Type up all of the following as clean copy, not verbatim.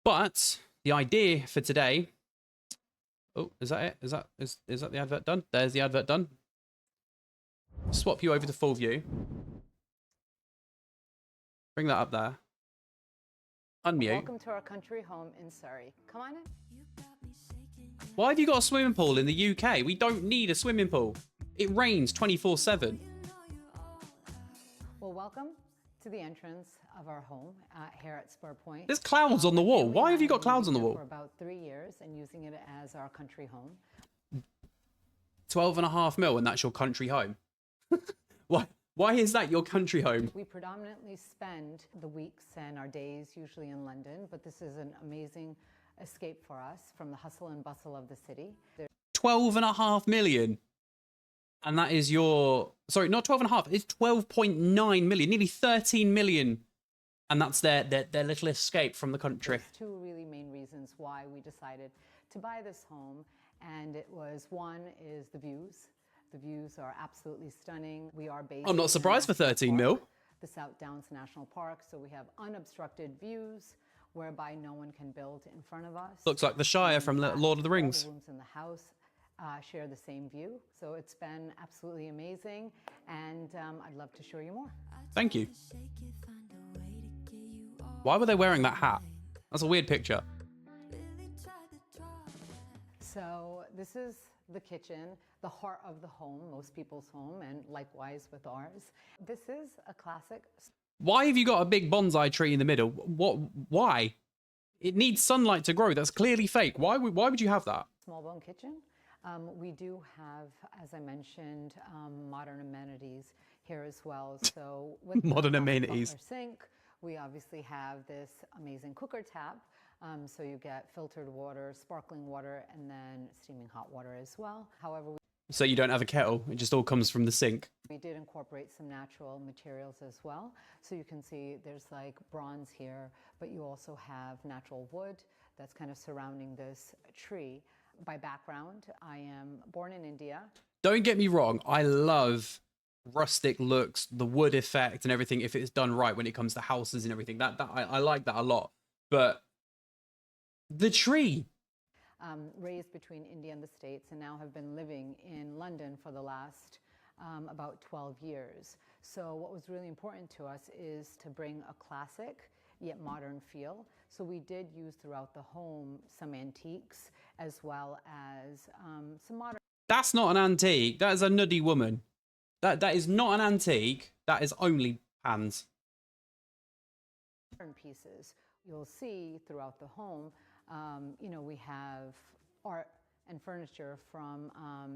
But the idea for today. Oh, is that it? Is that the advert done? There's the advert done. Swap you over to full view. Bring that up there. Unmute. Welcome to our country home in Surrey. Come on in. Why have you got a swimming pool in the UK? We don't need a swimming pool. It rains 24/7. Well, welcome to the entrance of our home here at Spur Point. There's clouds on the wall. Why have you got clouds on the wall? For about 3 years and using it as our country home. 12.5 mil, and that's your country home. Why is that your country home? We predominantly spend the weeks and our days usually in London, but this is an amazing escape for us from the hustle and bustle of the city. 12.5 million. And that is your, sorry, not 12.5, it's 12.9 million, nearly 13 million. And that's their little escape from the country. There's two really main reasons why we decided to buy this home. And it was, one is the views. The views are absolutely stunning. We are based I'm not surprised for 13 mil. The South Downs National Park. So we have unobstructed views whereby no one can build in front of us. Looks like the Shire from Lord of the Rings. All the rooms in the house share the same view. So it's been absolutely amazing. And I'd love to show you more. Thank you. Why were they wearing that hat? That's a weird picture. So this is the kitchen, the heart of the home, most people's home, and likewise with ours. This is a classic. Why have you got a big bonsai tree in the middle? Why? It needs sunlight to grow. That's clearly fake. Why would you have that? Small bone kitchen. We do have, as I mentioned, modern amenities here as well. So with modern amenities. Our sink, we obviously have this amazing cooker tap. So you get filtered water, sparkling water, and then steaming hot water as well. However, so you don't have a kettle, it just all comes from the sink. We did incorporate some natural materials as well. So you can see there's like bronze here, but you also have natural wood that's kind of surrounding this tree. By background, I am born in India. Don't get me wrong, I love rustic looks, the wood effect and everything if it's done right when it comes to houses and everything. I like that a lot. But the tree. Raised between India and the States and now have been living in London for the last about 12 years. So what was really important to us is to bring a classic yet modern feel. So we did use throughout the home some antiques as well as some modern. That's not an antique. That is a nuddy woman. That is not an antique. That is only pans. Pieces. You'll see throughout the home, you know, we have art and furniture from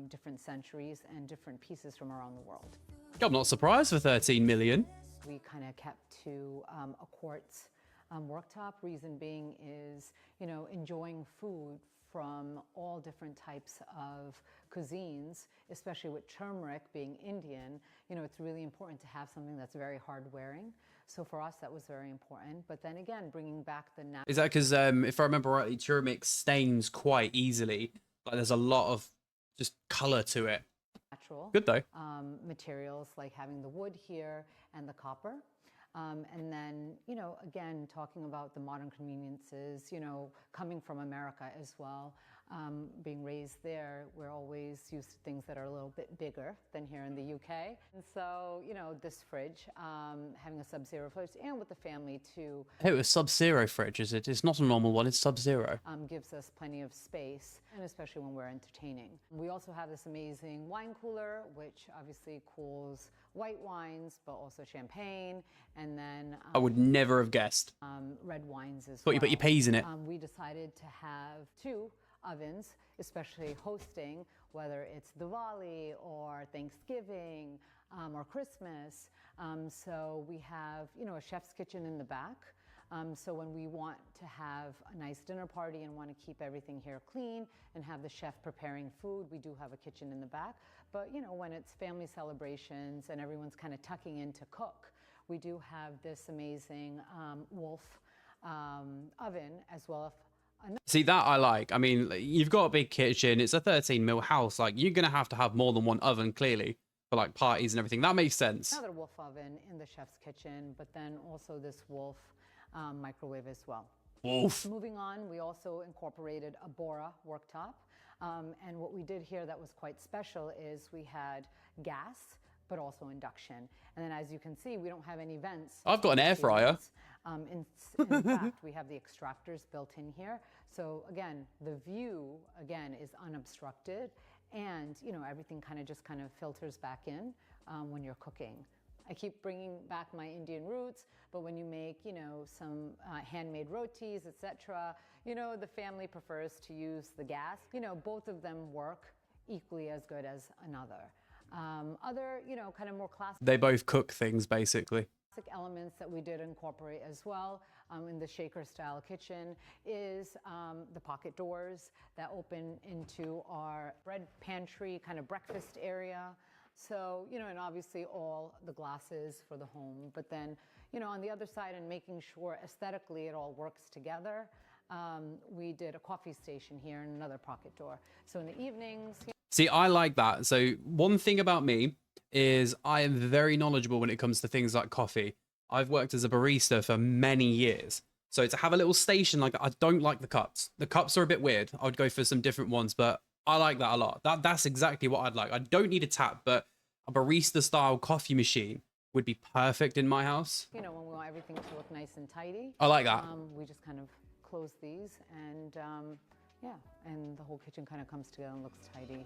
different centuries and different pieces from around the world. I'm not surprised for 13 million. We kind of kept to a quartz worktop. Reason being is, you know, enjoying food from all different types of cuisines, especially with turmeric being Indian, you know, it's really important to have something that's very hard wearing. So for us, that was very important. But then again, bringing back the natural. Is that because, if I remember rightly, turmeric stains quite easily? Like there's a lot of just color to it. Natural. Good though. Materials like having the wood here and the copper. And then, you know, again, talking about the modern conveniences, you know, coming from America as well, being raised there, we're always used to things that are a little bit bigger than here in the UK. And so, you know, this fridge, having a Sub-Zero fridge, and with the family too. Oh, a Sub-Zero fridge, is it? It's not a normal one, it's Sub-Zero. Gives us plenty of space, and especially when we're entertaining. We also have this amazing wine cooler, which obviously cools white wines, but also champagne, and then I would never have guessed. Red wines as well. Thought you put your peas in it. We decided to have 2 ovens, especially hosting, whether it's Diwali or Thanksgiving or Christmas. So we have, you know, a chef's kitchen in the back. So when we want to have a nice dinner party and want to keep everything here clean and have the chef preparing food, we do have a kitchen in the back. But, you know, when it's family celebrations and everyone's kind of tucking in to cook, we do have this amazing Wolf oven as well. See, that I like. I mean, you've got a big kitchen. It's a 13 mil house. Like, you're going to have more than one oven, clearly, for like parties and everything. That makes sense. Another Wolf oven in the chef's kitchen, but then also this Wolf microwave as well. Oof. Moving on, we also incorporated a Bora worktop. And what we did here that was quite special is we had gas, but also induction. And then as you can see, we don't have any vents. I've got an air fryer. In fact, we have the extractors built in here. So again, the view, again, is unobstructed. And, you know, everything just kind of filters back in when you're cooking. I keep bringing back my Indian roots, but when you make, you know, some handmade rotis, etc., you know, the family prefers to use the gas. You know, both of them work equally as good as another. Other, you know, kind of more classic. They both cook things, basically. Elements that we did incorporate as well in the shaker style kitchen is the pocket doors that open into our bread pantry, kind of breakfast area. So, you know, and obviously all the glasses for the home, but then, you know, on the other side and making sure aesthetically it all works together, we did a coffee station here and another pocket door. So in the evenings... See, I like that. So one thing about me is I am very knowledgeable when it comes to things like coffee. I've worked as a barista for many years. So to have a little station like that, I don't like the cups. The cups are a bit weird. I would go for some different ones, but I like that a lot. That's exactly what I'd like. I don't need a tap, but a barista style coffee machine would be perfect in my house. You know, when we want everything to look nice and tidy. I like that. We just kind of close these and yeah, and the whole kitchen kind of comes together and looks tidy.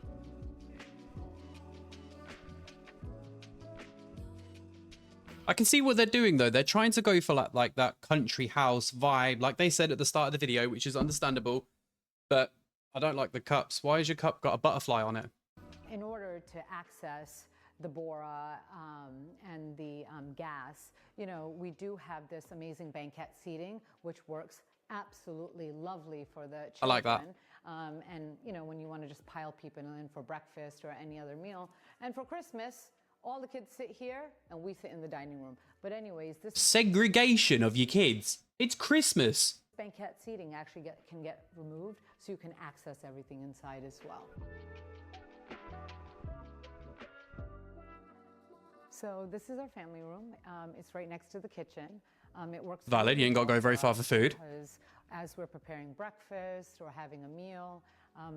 I can see what they're doing though. They're trying to go for like that country house vibe, like they said at the start of the video, which is understandable. But I don't like the cups. Why has your cup got a butterfly on it? In order to access the Bora and the gas, you know, we do have this amazing banquette seating, which works absolutely lovely for the children. I like that. And, you know, when you want to just pile people in for breakfast or any other meal. And for Christmas, all the kids sit here and we sit in the dining room. But anyways, this segregation of your kids. It's Christmas. Banquette seating actually can get removed so you can access everything inside as well. So this is our family room. It's right next to the kitchen. It works valid. You ain't got to go very far for food. Because as we're preparing breakfast or having a meal,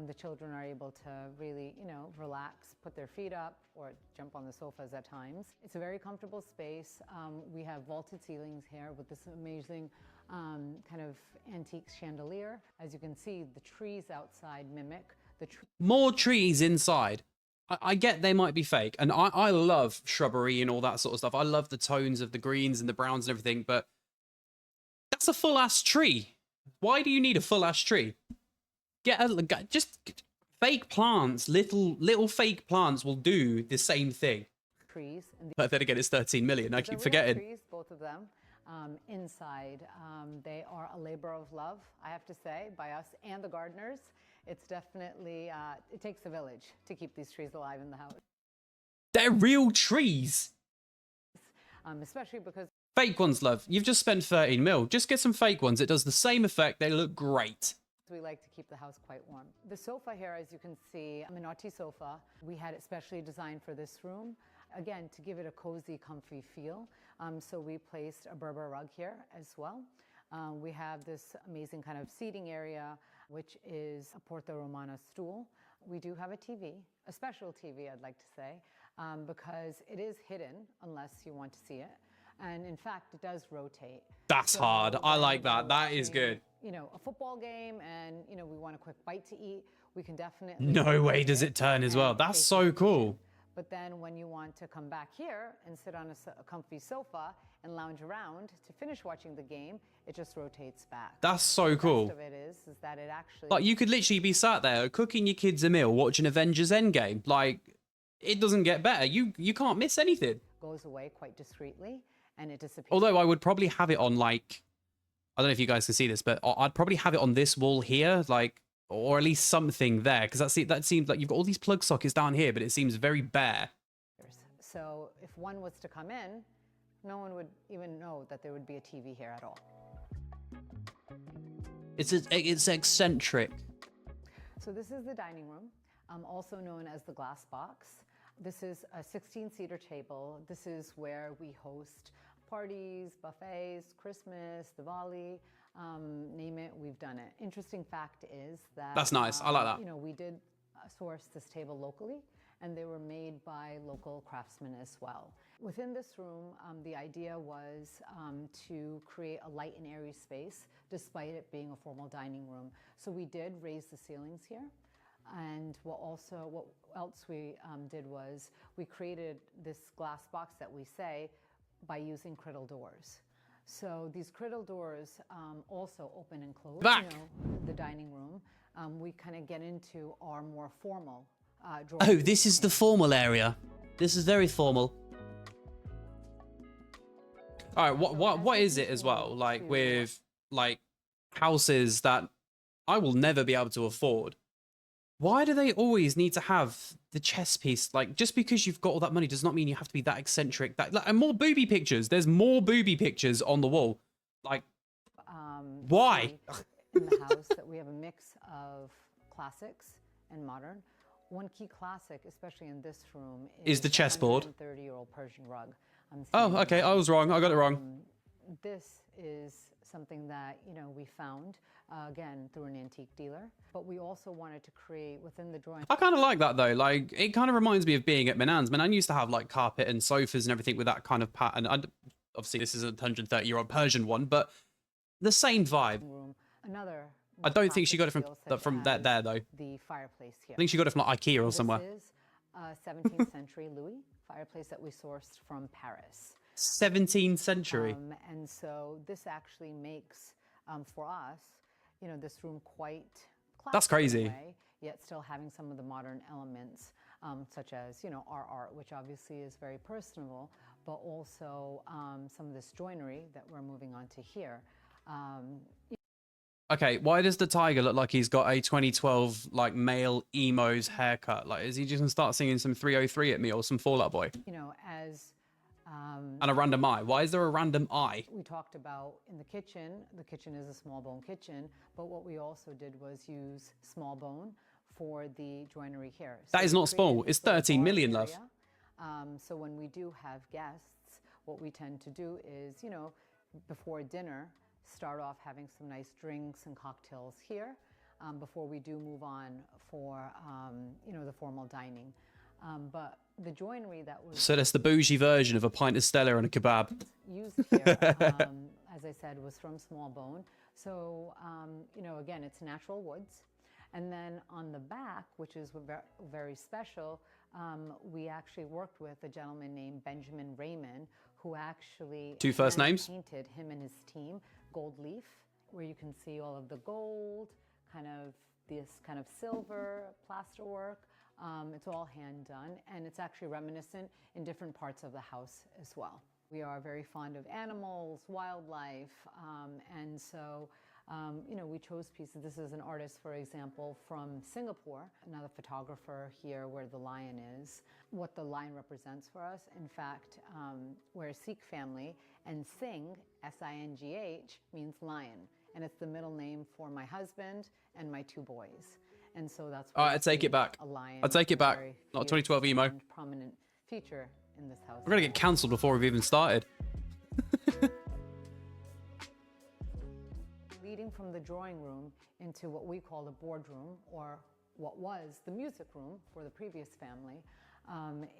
the children are able to really, you know, relax, put their feet up, or jump on the sofas at times. It's a very comfortable space. We have vaulted ceilings here with this amazing kind of antique chandelier. As you can see, the trees outside mimic the more trees inside. I get they might be fake, and I love shrubbery and all that sort of stuff. I love the tones of the greens and the browns and everything, but that's a full-ass tree. Why do you need a full-ass tree? Just fake plants, little fake plants will do the same thing. Trees. But then again, it's 13 million. I keep forgetting. Trees, both of them. Inside, they are a labor of love, I have to say, by us and the gardeners. It's definitely, it takes a village to keep these trees alive in the house. They're real trees. Especially because... Fake ones, love. You've just spent 13 mil. Just get some fake ones. It does the same effect. They look great. We like to keep the house quite warm. The sofa here, as you can see, a Minotti sofa. We had it specially designed for this room. Again, to give it a cozy, comfy feel. So we placed a Berber rug here as well. We have this amazing kind of seating area, which is a Porta Romana stool. We do have a TV, a special TV, I'd like to say, because it is hidden unless you want to see it. And in fact, it does rotate. That's hard. I like that. That is good. You know, a football game and, you know, we want a quick bite to eat. We can definitely... No way does it turn as well. That's so cool. But then when you want to come back here and sit on a comfy sofa and lounge around to finish watching the game, it just rotates back. That's so cool. The best of it is that it actually... Like, you could literally be sat there cooking your kids a meal, watching Avengers Endgame. Like, it doesn't get better. You can't miss anything. Goes away quite discreetly and it disappears. Although I would probably have it on, like... I don't know if you guys can see this, but I'd probably have it on this wall here, like... Or at least something there, because that seems like you've got all these plug sockets down here, but it seems very bare. So if one was to come in, no one would even know that there would be a TV here at all. It's eccentric. So this is the dining room, also known as the glass box. This is a 16-seater table. This is where we host parties, buffets, Christmas, Diwali. name it, we've done it. Interesting fact is that That's nice. I like that. You know, we did source this table locally, and they were made by local craftsmen as well. Within this room, the idea was to create a light and airy space, despite it being a formal dining room. So we did raise the ceilings here. And what else we did was we created this glass box that we say by using criddle doors. So these criddle doors also open and close. Back. You know, the dining room. We kind of get into our more formal drawing. Oh, this is the formal area. This is very formal. All right, what is it as well? Like with like houses that I will never be able to afford. Why do they always need to have the chess piece? Like, just because you've got all that money does not mean you have to be that eccentric. That and more booby pictures. There's more booby pictures on the wall. Like, why? In the house, that we have a mix of classics and modern. One key classic, especially in this room, is the chessboard. 130-year-old Persian rug. Oh, okay. I was wrong. I got it wrong. This is something that, you know, we found, again, through an antique dealer. But we also wanted to create within the drawing. I kind of like that, though. Like, it kind of reminds me of being at Menan's. Menan used to have, like, carpet and sofas and everything with that kind of pattern. And obviously, this is a 130-year-old Persian one, but the same vibe. Another. I don't think she got it from there, though. The fireplace here. I think she got it from like IKEA or somewhere. This is a 17th century Louis fireplace that we sourced from Paris. 17th century. And so this actually makes, for us, you know, this room quite classic. That's crazy. In a way, yet still having some of the modern elements, such as, you know, our art, which obviously is very personable, but also some of this joinery that we're moving on to here. Okay, why does the tiger look like he's got a 2012 like male emo's haircut? Like, is he just gonna start singing some 303 at me or some Fall Out Boy? You know, as and a random eye. Why is there a random eye? We talked about in the kitchen is a small bone kitchen, but what we also did was use small bone for the joinery here. So that is not small. It's 13 million, love. So when we do have guests, what we tend to do is, you know, before dinner, start off having some nice drinks and cocktails here before we do move on for, you know, the formal dining. But the joinery that was... So that's the bougie version of a pint of Stella and a kebab. ...used here, as I said, was from small bone. So, you know, again, it's natural woods. And then on the back, which is very special, we actually worked with a gentleman named Benjamin Raymond, who actually... Two first names? ...painted him and his team gold leaf, where you can see all of the gold, kind of this kind of silver plasterwork. It's all hand done, and it's actually reminiscent in different parts of the house as well. We are very fond of animals, wildlife, and so you know, we chose pieces. This is an artist, for example, from Singapore, another photographer here where the lion is. What the lion represents for us, in fact, we're a Sikh family, and Singh, S-I-N-G-H, means lion. And it's the middle name for my husband and my two boys. And so that's why I take it back. A lion. I take it back. Not a 2012 emo. Prominent feature in this house. We're going to get cancelled before we've even started. Leading from the drawing room into what we call the boardroom, or what was the music room for the previous family,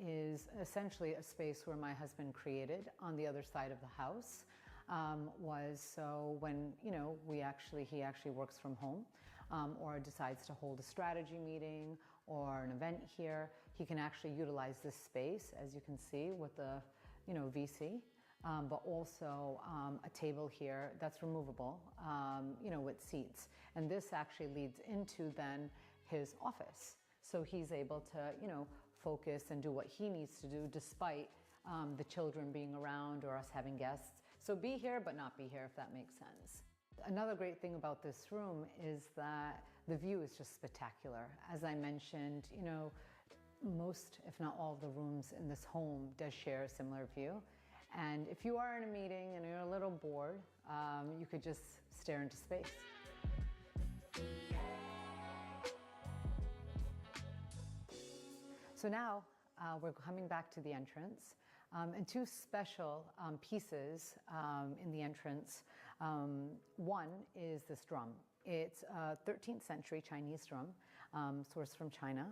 is essentially a space where my husband created on the other side of the house. Was so when, you know, he actually works from home, or decides to hold a strategy meeting or an event here, he can actually utilize this space, as you can see, with the, you know, VC. But also a table here that's removable, you know, with seats. And this actually leads into then his office. So he's able to, you know, focus and do what he needs to do despite the children being around or us having guests. So be here, but not be here, if that makes sense. Another great thing about this room is that the view is just spectacular. As I mentioned, you know, most, if not all of the rooms in this home does share a similar view. And if you are in a meeting and you're a little bored, you could just stare into space. So now we're coming back to the entrance, and two special pieces in the entrance One is this drum. It's a 13th century Chinese drum, sourced from China,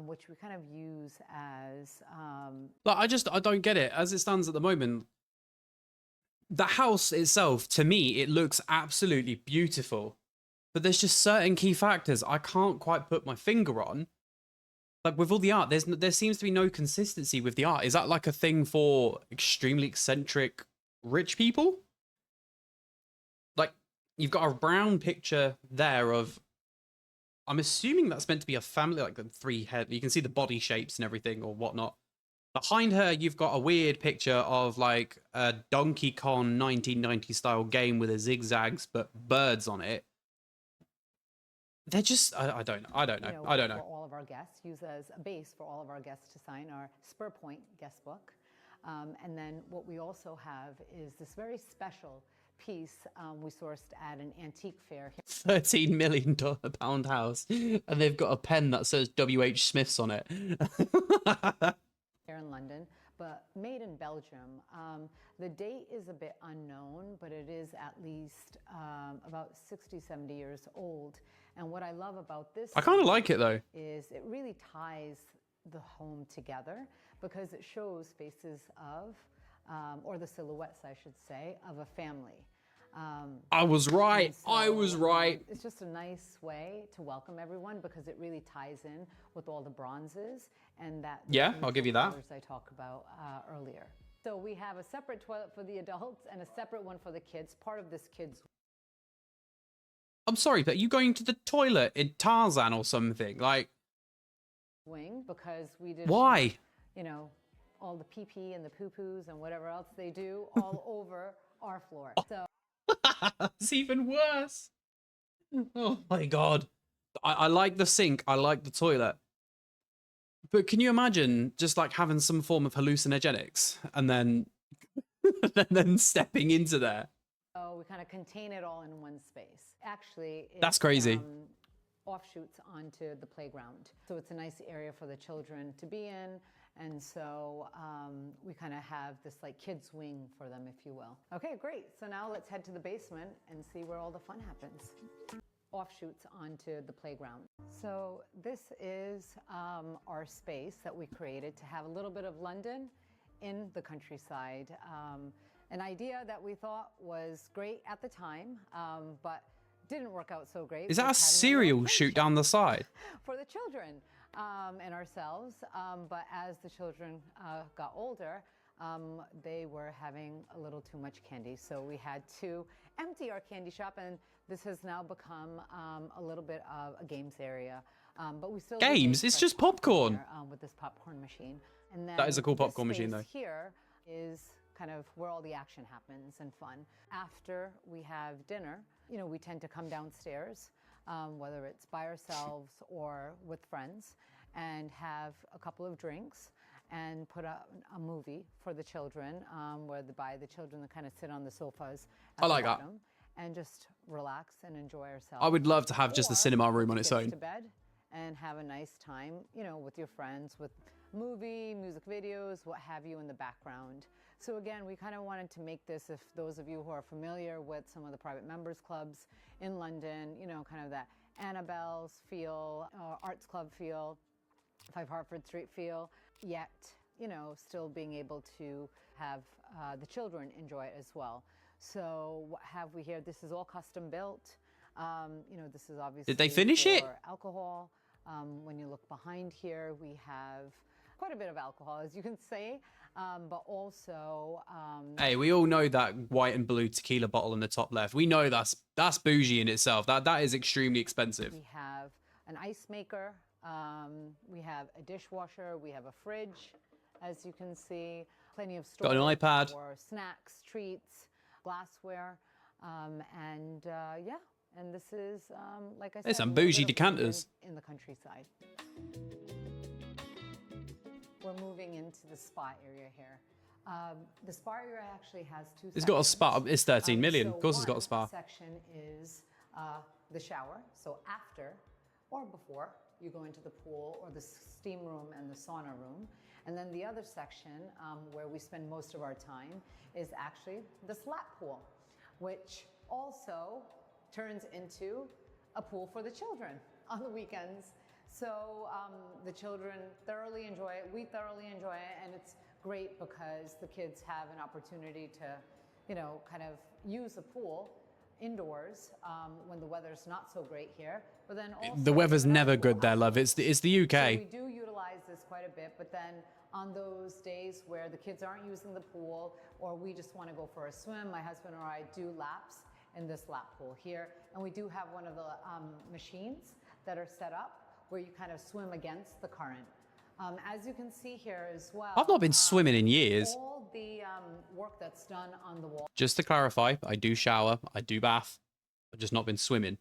which we kind of use as... Like, I don't get it. As it stands at the moment, the house itself, to me, it looks absolutely beautiful. But there's just certain key factors I can't quite put my finger on. Like with all the art, there seems to be no consistency with the art. Is that like a thing for extremely eccentric rich people? Like, you've got a brown picture there of, I'm assuming that's meant to be a family, like the three head. You can see the body shapes and everything or whatnot. Behind her, you've got a weird picture of like a Donkey Kong 1990 style game with a zigzags but birds on it. They're just, I don't know. I don't know. For all of our guests, use as a base for all of our guests to sign our Spur Point guest book. And then what we also have is this very special piece we sourced at an antique fair. $13 million pound house, and they've got a pen that says W.H. Smith's on it. Here in London, but made in Belgium. The date is a bit unknown, but it is at least about 60, 70 years old. And what I love about this, I kind of like it though, is it really ties the home together because it shows faces of, or the silhouettes, I should say, of a family. I was right. So, I was right. It's just a nice way to welcome everyone because it really ties in with all the bronzes and that. Yeah, I'll give you that. I talked about earlier. So we have a separate toilet for the adults and a separate one for the kids. Part of this kids. I'm sorry, but are you going to the toilet in Tarzan or something? Like, wing because we did. Why? You know, all the pee pee and the poo poos and whatever else they do all over our floor. So. It's even worse. Oh my god. I like the sink. I like the toilet. But can you imagine just like having some form of hallucinogenics and then and then stepping into there? So we kind of contain it all in one space. Actually, that's crazy. Offshoots onto the playground. So it's a nice area for the children to be in. And so we kind of have this like kids wing for them, if you will. Okay, great. So now let's head to the basement and see where all the fun happens. Offshoots onto the playground. So this is our space that we created to have a little bit of London in the countryside. An idea that we thought was great at the time, but didn't work out so great. Is that a cereal shoot down the side? For the children and ourselves. But as the children got older, they were having a little too much candy. So we had to empty our candy shop, and this has now become a little bit of a games area. But we still games? It's just popcorn. Here, with this popcorn machine. And then that is a cool popcorn machine, though. Here is kind of where all the action happens and fun. After we have dinner, you know, we tend to come downstairs, whether it's by ourselves or with friends, and have a couple of drinks and put up a movie for the children, where the children kind of sit on the sofas at I like the that. bottom and just relax and enjoy ourselves. I would love to have just a cinema room on its own. To bed and have a nice time, you know, with your friends, with music videos, what have you in the background. So again, we kind of wanted to make this, if those of you who are familiar with some of the private members clubs in London, you know, kind of that Annabelle's feel, Arts Club feel, 5 Hertford Street feel, yet, you know, still being able to have the children enjoy it as well. So what have we here? This is all custom built. You know, this is obviously. Did they finish it? Alcohol. When you look behind here, we have quite a bit of alcohol, as you can see, but also. Hey, we all know that white and blue tequila bottle in the top left. We know that's bougie in itself. That is extremely expensive. We have an ice maker. We have a dishwasher. We have a fridge, as you can see. Plenty of storage. Got an iPad. For snacks, treats, glassware, and yeah. And this is, like I said, there's some bougie decanters in the countryside. We're moving into the spa area here. The spa area actually has two sections. It's got a spa. It's 13 million. Of course it's got a spa. One section is the shower. So after or before you go into the pool or the steam room and the sauna room. And then the other section, where we spend most of our time, is actually the slap pool, which also turns into a pool for the children on the weekends. So the children thoroughly enjoy it, we thoroughly enjoy it, and it's great because the kids have an opportunity to, you know, kind of use the pool indoors when the weather's not so great here. But then also The weather's never good there, love. outdoors. It's the UK. So we do utilize this quite a bit, but then on those days where the kids aren't using the pool or we just want to go for a swim, my husband or I do laps in this lap pool here. And we do have one of the machines that are set up where you kind of swim against the current. As you can see here as well. I've not been swimming in years. All the work that's done on the wall. Just to clarify, I do shower, I do bath. I've just not been swimming.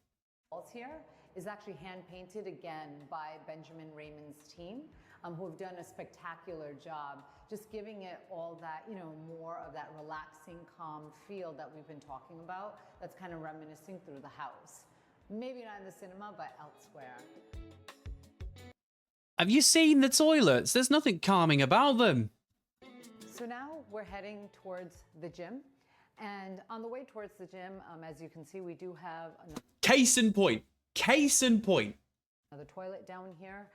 Here is actually hand painted again by Benjamin Raymond's team, who have done a spectacular job, just giving it all that, you know, more of that relaxing, calm feel that we've been talking about. That's kind of reminiscing through the house. Maybe not in the cinema, but elsewhere. Have you seen the toilets? There's nothing calming about them. So now we're heading towards the gym. And on the way towards the gym, as you can see, we do have Case in point. Case in point. another toilet down here.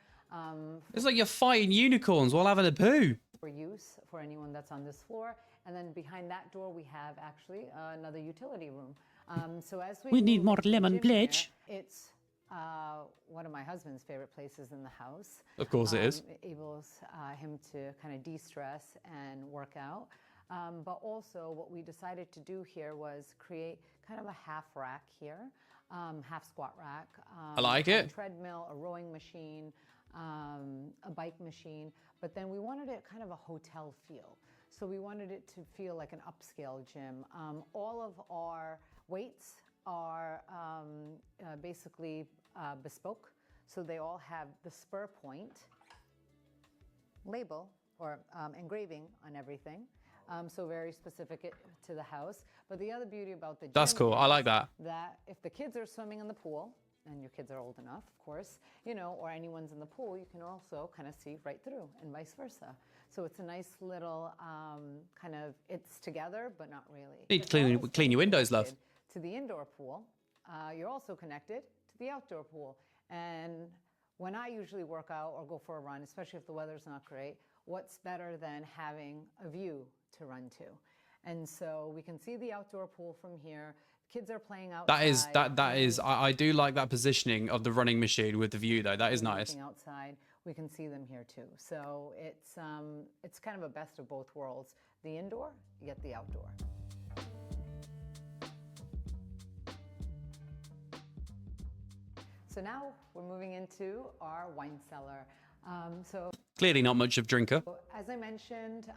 It's like you're fighting unicorns while having a poo. For use for anyone that's on this floor. And then behind that door, we have actually another utility room. So as We need move more into the lemon gym bleach. here, it's one of my husband's favorite places in the house. Of course it is. It enables him to kind of de-stress and work out. But also what we decided to do here was create kind of a half rack here, half squat rack. I like it. A treadmill, a rowing machine, a bike machine. But then we wanted it kind of a hotel feel. So we wanted it to feel like an upscale gym. All of our weights are basically bespoke. So they all have the spur point label or engraving on everything. So very specific to the house. But the other beauty about the gym That's cool. I like that. That if the kids are swimming in the pool, and your kids are old enough, of course, you know, or anyone's in the pool, you can also kind of see right through and vice versa. So it's a nice little kind of, it's together, but not really. Need to clean your windows, love. To the indoor pool, you're also connected to the outdoor pool. And when I usually work out or go for a run, especially if the weather's not great, what's better than having a view to run to? And so we can see the outdoor pool from here. Kids are playing outside. That is I do like that positioning of the running machine with the view though. That is nice. Outside, we can see them here too. So it's kind of a best of both worlds. The indoor, yet the outdoor. So now we're moving into our wine cellar. So Clearly not much of drinker. as I mentioned,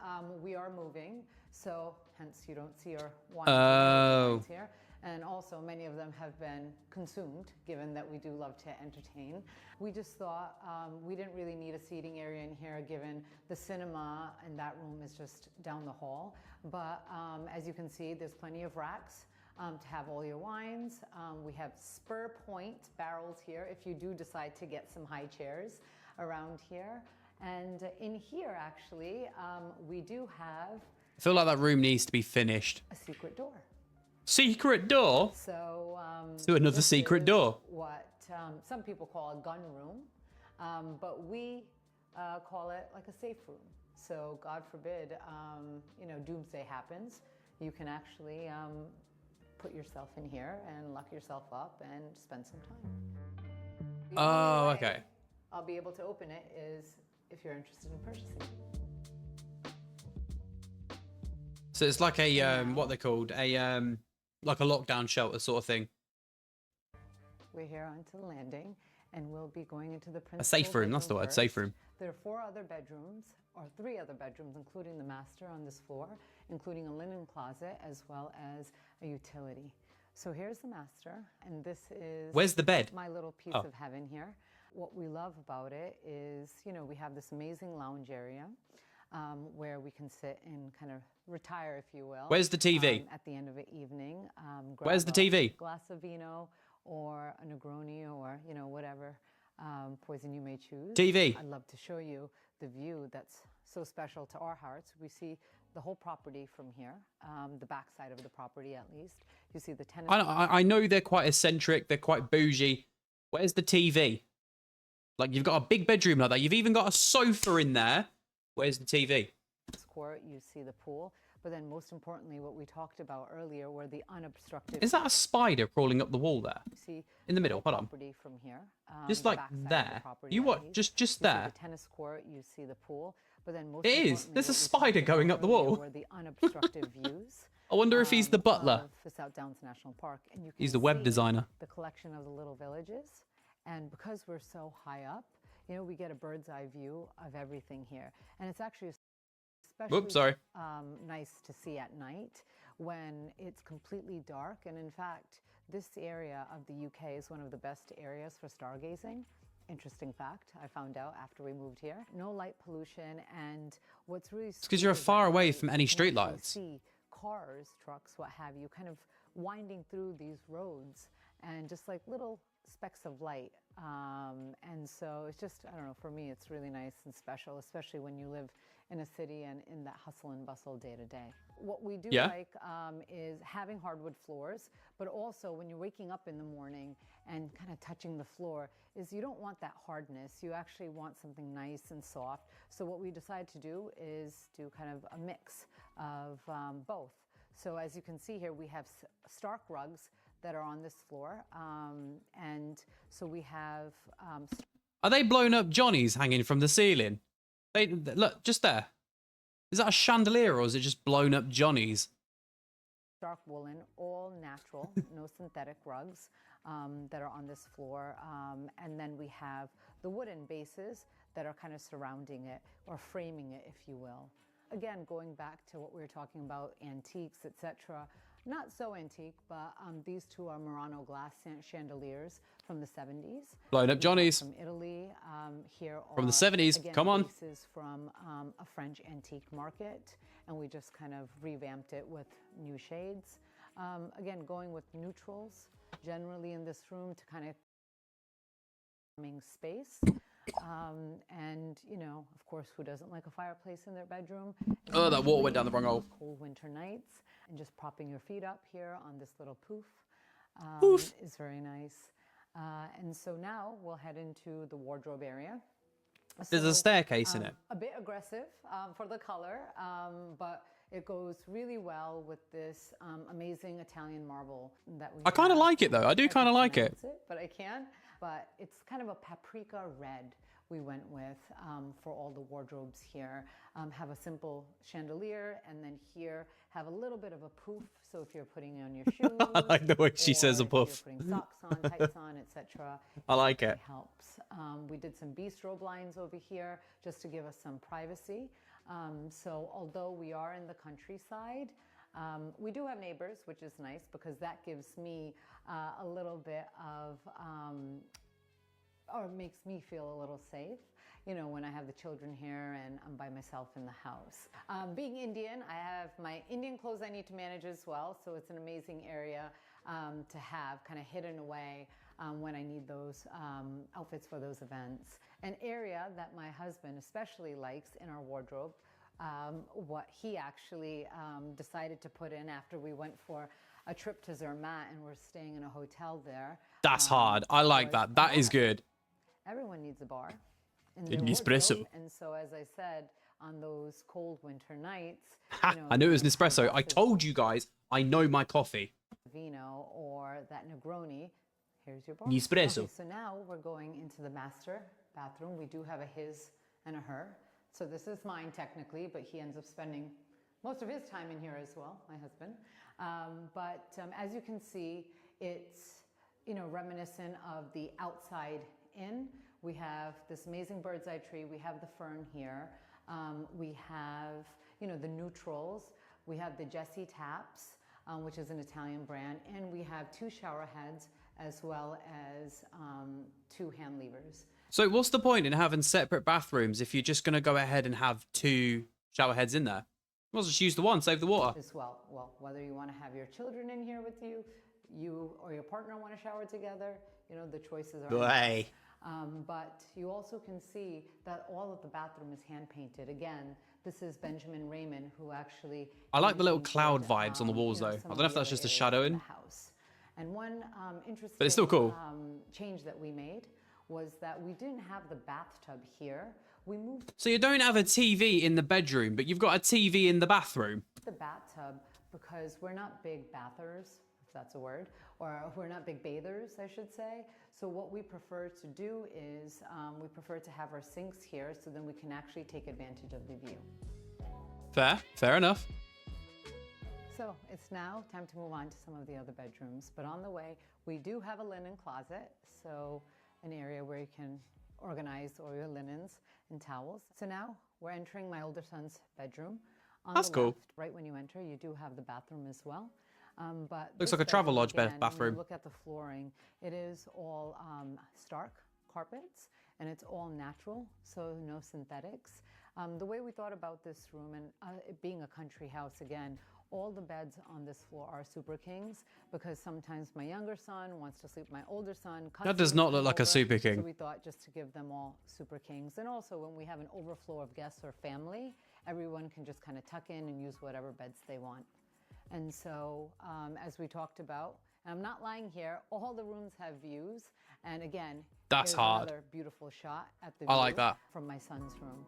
we are moving, so hence you don't see our wines here. And also many of them have been consumed, given that we do love to entertain. We just thought we didn't really need a seating area in here, given the cinema and that room is just down the hall. But as you can see, there's plenty of racks to have all your wines. We have spur point barrels here if you do decide to get some high chairs around here. And in here, actually, we do have I feel like that room needs to be finished. a secret door. Secret door? So To another this secret is door. What some people call a gun room, but we call it like a safe room. So God forbid, you know, doomsday happens, you can actually put yourself in here and lock yourself up and spend some time. The only Oh, way okay. I'll be able to open it is if you're interested in purchasing it. So it's like a what they're called, a like a lockdown shelter sort of thing. We're here onto the landing, and we'll be going into the principal A safe room, that's the bedroom word, safe first. room. There are 4 other bedrooms, or 3 other bedrooms, including the master on this floor, including a linen closet, as well as a utility. So here's the master, and this is Where's the bed? my little piece Oh. of heaven here. What we love about it is, you know, we have this amazing lounge area where we can sit and kind of retire, if you will. Where's the TV? At the end of the evening. Where's the grab a TV? glass of vino or a Negroni or, you know, whatever poison you may choose. TV. I'd love to show you the view that's so special to our hearts. We see the whole property from here, the back side of the property at least. You see the tennis. I know they're quite eccentric. They're quite bougie. Where's the TV? Like, you've got a big bedroom like that. You've even got a sofa in there. Where's the TV? Court, you see the pool. But then most importantly, what we talked about earlier were the unobstructed. Is that a spider crawling up the wall there? See in the middle. Hold on. property from here, Just the like back side of the there. property You at what? least. Just You see there. the tennis court, you see the pool. But then most It is. importantly, There's a what we spider talked going about up the earlier wall. were the unobstructed views. I wonder if he's the butler. Of the South Downs National Park, and you can He's the web see designer. the collection of the little villages. And because we're so high up, you know, we get a bird's eye view of everything here. And it's actually especially Oops, sorry. Nice to see at night when it's completely dark. And in fact, this area of the UK is one of the best areas for stargazing. Interesting fact I found out after we moved here. No light pollution, and what's really It's because you're far away from any street lights. See cars, trucks, what have you, kind of winding through these roads, and just like little specks of light. And so it's just, I don't know, for me it's really nice and special, especially when you live in a city and in that hustle and bustle day to day. What we do like is having hardwood floors, but also when you're waking up in the morning and kind of touching the floor, is you don't want that hardness. You actually want something nice and soft. So what we decided to do is do kind of a mix of both. So as you can see here, we have stark rugs that are on this floor. And so we have... Are they blown up Johnnies hanging from the ceiling? Look, just there. Is that a chandelier or is it just blown up Johnnies? Dark woolen, all natural, no synthetic rugs that are on this floor. And then we have the wooden bases that are kind of surrounding it or framing it, if you will. Again, going back to what we were talking about, antiques, etc. Not so antique, but these two are Murano glass chandeliers from the 70s. Blown up Johnnies. From Italy. Here From the are, 70s. again, Come on. pieces from a French antique market, and we just kind of revamped it with new shades. Again, going with neutrals, generally in this room to kind of space. And, you know, of course, who doesn't like a fireplace in their bedroom? Oh, that water went down the wrong hole. Cold winter nights, and just propping your feet up here on this little poof, is very nice. And so now we'll head into the wardrobe area. There's a staircase in it. A bit aggressive for the color, but it goes really well with this amazing Italian marble that we I kind of like it though. I do kind of like it. But I can't. But it's kind of a paprika red we went with for all the wardrobes here. Have a simple chandelier, and then here have a little bit of a poof. So if you're putting on your shoes, I like the way she says a if poof. you're putting socks on, tights on, etc. I like it. Helps. We did some bistro blinds over here just to give us some privacy. So although we are in the countryside, we do have neighbors, which is nice because that gives me a little bit of, or makes me feel a little safe, you know, when I have the children here and I'm by myself in the house. Being Indian, I have my Indian clothes I need to manage as well, so it's an amazing area to have kind of hidden away when I need those outfits for those events. An area that my husband especially likes in our wardrobe, what he actually decided to put in after we went for a trip to Zermatt and we're staying in a hotel there. That's hard. I like that. That is good. Everyone needs a bar in An their espresso. wardrobe. And so, as I said, on those cold winter nights, Ha, you know, I knew it was an those high espresso. I glasses told you guys, I know my coffee. of vino or that Negroni. Here's your bar. Espresso. Okay, so now we're going into the master bathroom. We do have a his and a her. So this is mine technically, but he ends up spending most of his time in here as well, my husband. But as you can see, it's, you know, reminiscent of the outside in. We have this amazing bird's eye tree. We have the fern here. We have, you know, the neutrals. We have the Jessie taps, which is an Italian brand. And we have 2 shower heads as well as 2 hand levers. So what's the point in having separate bathrooms if you're just going to go ahead and have 2 shower heads in there? We'll just use the one, save the water. As well, whether you want to have your children in here with you, you or your partner want to shower together, you know, the choices are endless. But you also can see that all of the bathroom is hand painted. Again, This is Benjamin Raymond, who actually. I like the little painted, cloud vibes on the walls, though. I some don't of know if the that's other just a areas of shadowing. the house. And one interesting But it's still cool. change that we made was that we didn't have the bathtub here. We moved So you don't have a TV in the bedroom, but you've got a TV in the bathroom. the bathtub because we're not big bathers, if that's a word, or we're not big bathers, I should say. So what we prefer to do is we prefer to have our sinks here so then we can actually take advantage of the view. Fair enough. So it's now time to move on to some of the other bedrooms. But on the way, we do have a linen closet, so an area where you can organize all your linens and towels. So now we're entering my older son's bedroom. On That's the cool. left, right when you enter, you do have the bathroom as well. But Looks this like a travel bedroom, lodge again, When bathroom. you look at the flooring, it is all stark carpets, and it's all natural, so no synthetics. The way we thought about this room, and it being a country house again, all the beds on this floor are Super Kings because sometimes my younger son wants to sleep with my older son. That does not look like a Super So King. we thought just to give them all Super Kings. And also when we have an overflow of guests or family, everyone can just kind of tuck in and use whatever beds they want. And so as we talked about, and I'm not lying here, all the rooms have views. And again, That's here's hard. another beautiful shot at the I view like that. from my son's room.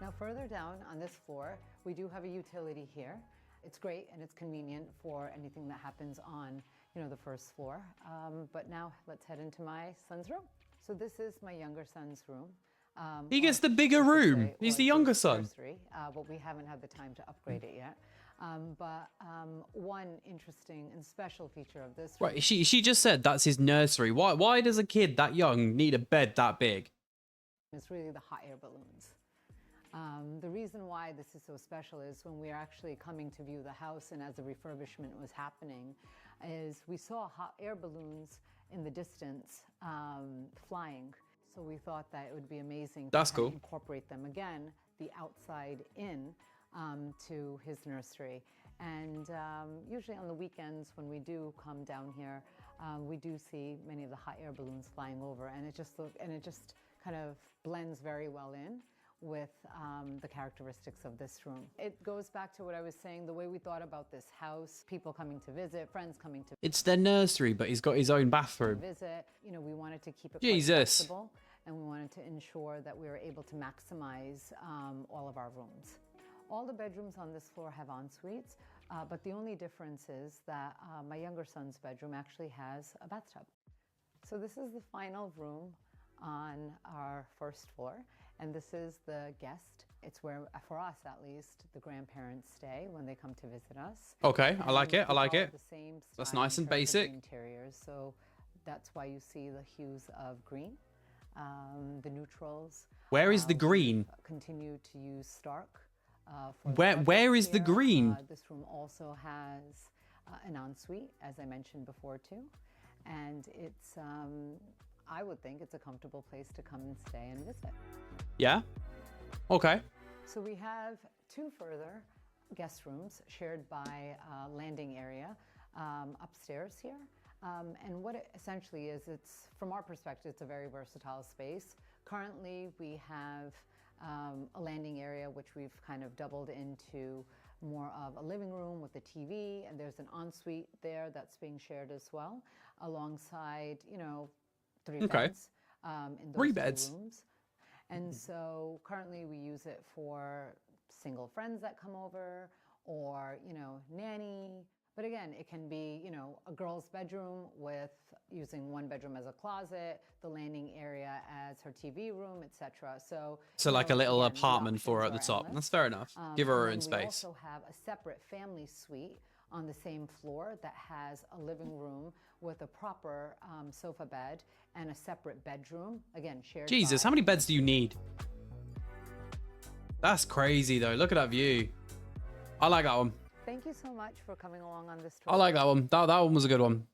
Now further down on this floor, we do have a utility here. It's great and it's convenient for anything that happens on, the first floor. But now let's head into my son's room. So this is my younger son's room. He gets or the bigger I should room. say, He's or the his younger son. nursery, but we haven't had the time to upgrade it yet. But one interesting and special feature of this room Right, she just said that's his nursery. Why does a kid that young need a bed that big? is really the hot air balloons. The reason why this is so special is when we are actually coming to view the house and as the refurbishment was happening, is we saw hot air balloons in the distance flying. So we thought that it would be amazing That's to kind of cool. incorporate them again, the outside in to his nursery. And usually on the weekends when we do come down here, we do see many of the hot air balloons flying over, and it just kind of blends very well in with the characteristics of this room. It goes back to what I was saying, the way we thought about this house, people coming to visit, friends coming to It's their nursery, but he's got his own bathroom. visit. We wanted to keep it Jesus. quite flexible, and we wanted to ensure that we were able to maximize all of our rooms. All the bedrooms on this floor have en-suites, but the only difference is that my younger son's bedroom actually has a bathtub. So this is the final room on our first floor, and this is the guest. It's where, for us at least, the grandparents stay when they come to visit us. Okay, I like it. I We like follow it. the same That's style nice in and terms of the basic. interiors, so that's why you see the hues of green, the neutrals. Where is the We green? continue to use stark. For the Where project is the here. green? This room also has an ensuite, as I mentioned before too, and it's I would think it's a comfortable place to come and stay and visit. Yeah? Okay. So we have two further guest rooms shared by a landing area upstairs here. And what it essentially is, it's, from our perspective, it's a very versatile space. Currently, we have a landing area which we've kind of doubled into more of a living room with a TV, and there's an ensuite there that's being shared as well, alongside, three Okay. beds in those Three two beds? rooms. And so currently we use it for single friends that come over or, nanny. But again, it can be, a girl's bedroom with using one bedroom as a closet, the landing area as her TV room, etc. So Like a little again, the apartment for her at the options are top. endless. That's fair enough. Give her her And own then we space. also have a separate family suite on the same floor that has a living room with a proper sofa bed and a separate bedroom, again, shared Jesus, by how many beds do you need? That's crazy though. Look at that view. I like that one. Thank you so much for coming along on this I tour. like that one. That one was a good one.